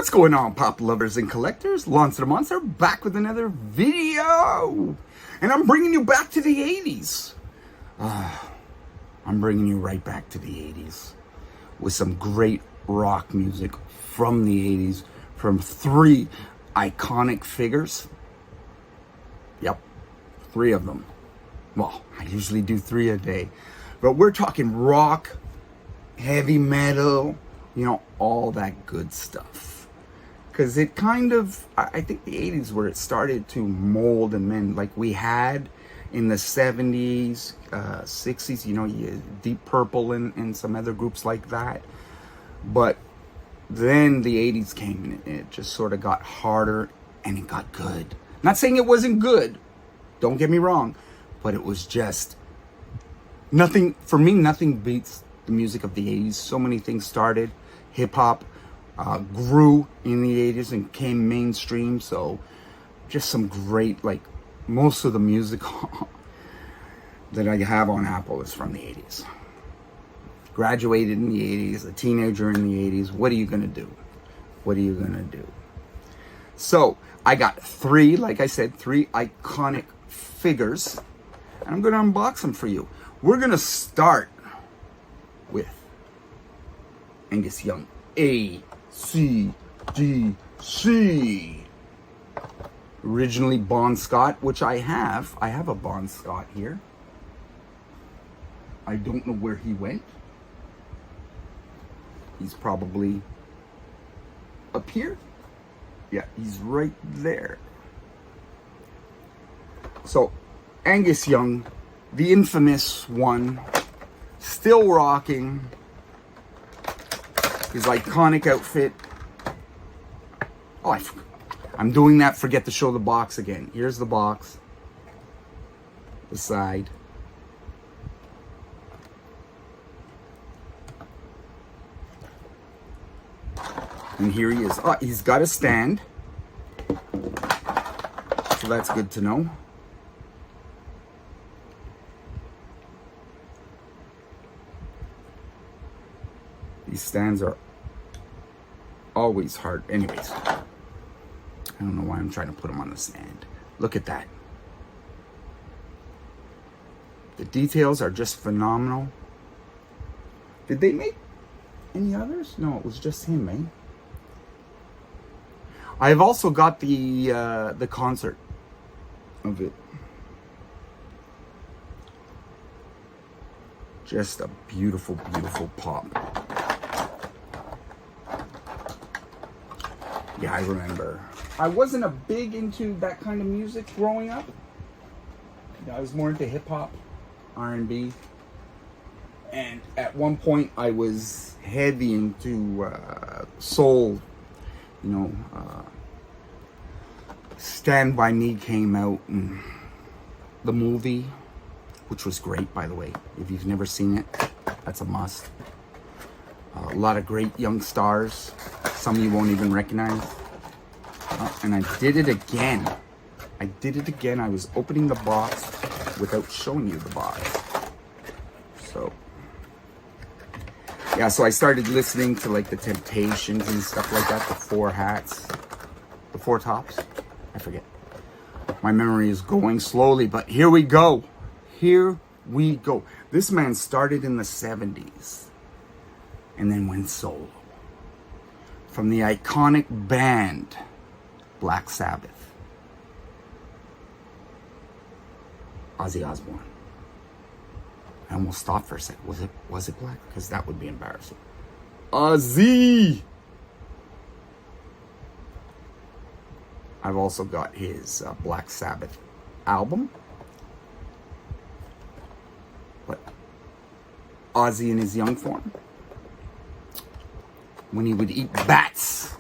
What's going on, pop lovers and collectors? Lonster the Monster back with another video. And I'm bringing you back to the 80s. I'm bringing you right back to the 80s with some great rock music from the 80s from three iconic figures. Yep, three of them. Well, I usually do three a day. But we're talking rock, heavy metal, you know, all that good stuff. Because it kind of, I think the 80s where it started to mold and mend, like we had in the 70s, 60s, you know, Deep Purple and some other groups like that. But then the 80s came and it just sort of got harder and it got good. Not saying it wasn't good, don't get me wrong, but it was just nothing, for me, nothing beats the music of the 80s. So many things started. Hip hop grew in the 80s and came mainstream. So just some great, like most of the music that I have on Apple is from the 80s. Graduated in the 80s, a teenager in the 80s. What are you going to do? What are you going to do? So I got three, like I said, three iconic figures. And I'm going to unbox them for you. We're going to start with Angus Young, ACDC. Originally Bon Scott, which I have. I have a Bon Scott here. I don't know where he went. He's probably up here. Yeah, he's right there. So, Angus Young, the infamous one, still rocking his iconic outfit. Oh, I'm doing that. Forget to show the box again. Here's the box. The side. And here he is. Oh, he's got a stand. So that's good to know. These stands are always hard. Anyways, I don't know why I'm trying to put them on the stand. Look at that. The details are just phenomenal. Did they make any others? No, it was just him, eh? I've also got the concert of it. Just a beautiful, beautiful pop. Yeah, I remember. I wasn't a big into that kind of music growing up. I was more into hip hop, R&B. And at one point I was heavy into soul. You know, Stand By Me came out, and the movie, which was great, by the way. If you've never seen it, that's a must. A lot of great young stars. Some you won't even recognize. And I did it again. I did it again. I was opening the box without showing you the box. So, yeah, so I started listening to like the Temptations and stuff like that. The Four Hats. The Four Tops. I forget. My memory is going slowly, but here we go. Here we go. This man started in the 70s and then went solo. From the iconic band Black Sabbath. Ozzy Osbourne. I almost stopped for a second. Was it black? Because that would be embarrassing. Ozzy! I've also got his Black Sabbath album. But Ozzy in his young form. When he would eat bats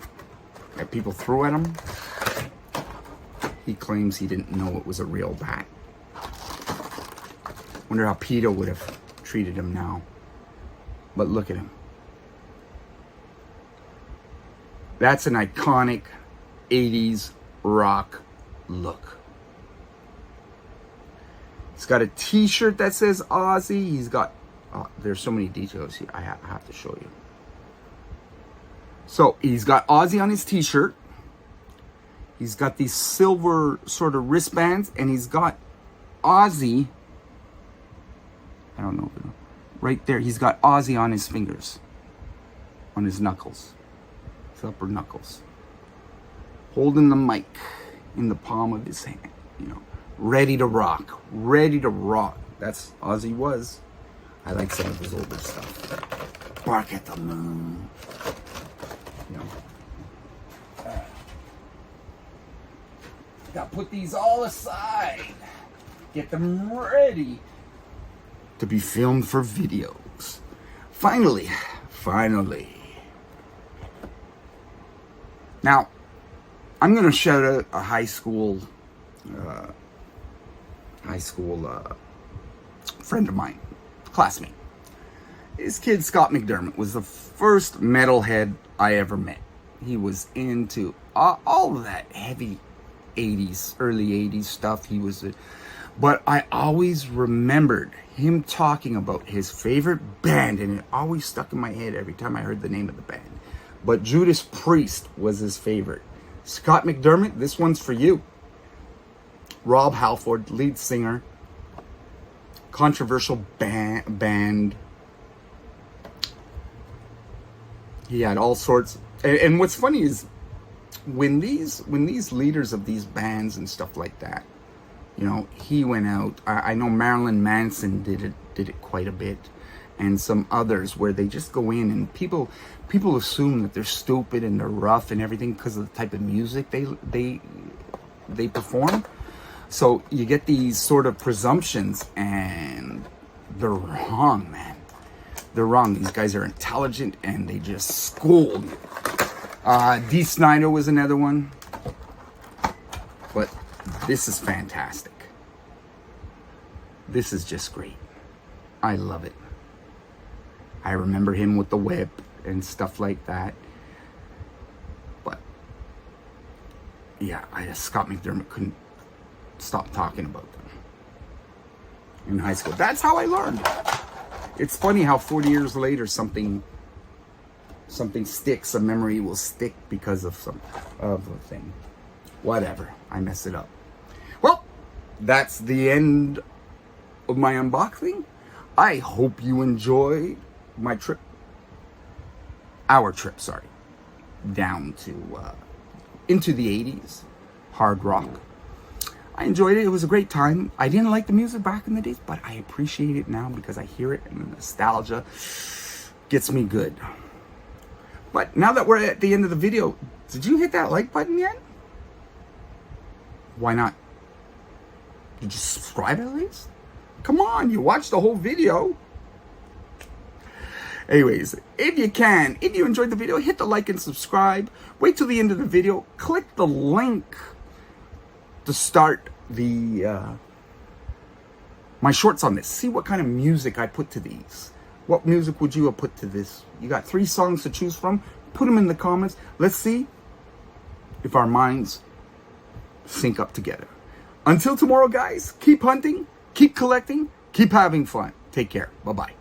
that people threw at him, he claims he didn't know it was a real bat. Wonder how PETA would have treated him now. But look at him. That's an iconic 80s rock look. He's got a t-shirt that says Ozzy. He's got, there's so many details here. I have to show you. So he's got Ozzy on his t-shirt. He's got these silver sort of wristbands, and he's got Ozzy. I don't know. Right there, he's got Ozzy on his fingers. On his knuckles. His upper knuckles. Holding the mic in the palm of his hand. You know, ready to rock. Ready to rock. That's Ozzy was. I like some of his older stuff. Bark at the Moon. You know. Gotta put these all aside. Get them ready to be filmed for videos. Finally. Now, I'm gonna shout out a high school friend of mine, classmate. His kid, Scott McDermott, was the first metalhead I ever met. He was into all of that heavy 80s, early 80s stuff. But I always remembered him talking about his favorite band, and it always stuck in my head every time I heard the name of the band. But Judas Priest was his favorite. Scott McDermott, this one's for you. Rob Halford, lead singer. Controversial band. He had all sorts. And what's funny is when these leaders of these bands and stuff like that, you know, he went out. I know Marilyn Manson did it quite a bit, and some others where they just go in and people assume that they're stupid and they're rough and everything because of the type of music they perform. So you get these sort of presumptions, and they're wrong, man. They're wrong. These guys are intelligent, and they just scold you. Dee Snider was another one. But this is fantastic. This is just great. I love it. I remember him with the whip and stuff like that. But yeah, Scott McDermott couldn't stop talking about them in high school. That's how I learned. It's funny how 40 years later something sticks, a memory will stick because of a thing. Whatever, I mess it up. Well, that's the end of my unboxing. I hope you enjoyed my trip. Our trip, sorry. Down to into the 80s, hard rock. I enjoyed it. It was a great time. I didn't like the music back in the days, but I appreciate it now because I hear it, and the nostalgia gets me good. But now that we're at the end of the video, did you hit that like button yet? Why not? Did you subscribe at least? Come on, you watched the whole video. Anyways, if you enjoyed the video, hit the like and subscribe. Wait till the end of the video. Click the link to start my shorts on this. See what kind of music I put to these. What music would you have put to this? You got 3 songs to choose from. Put them in the comments. Let's see if our minds sync up together. Until tomorrow, guys, keep hunting, keep collecting, keep having fun. Take care. Bye-bye.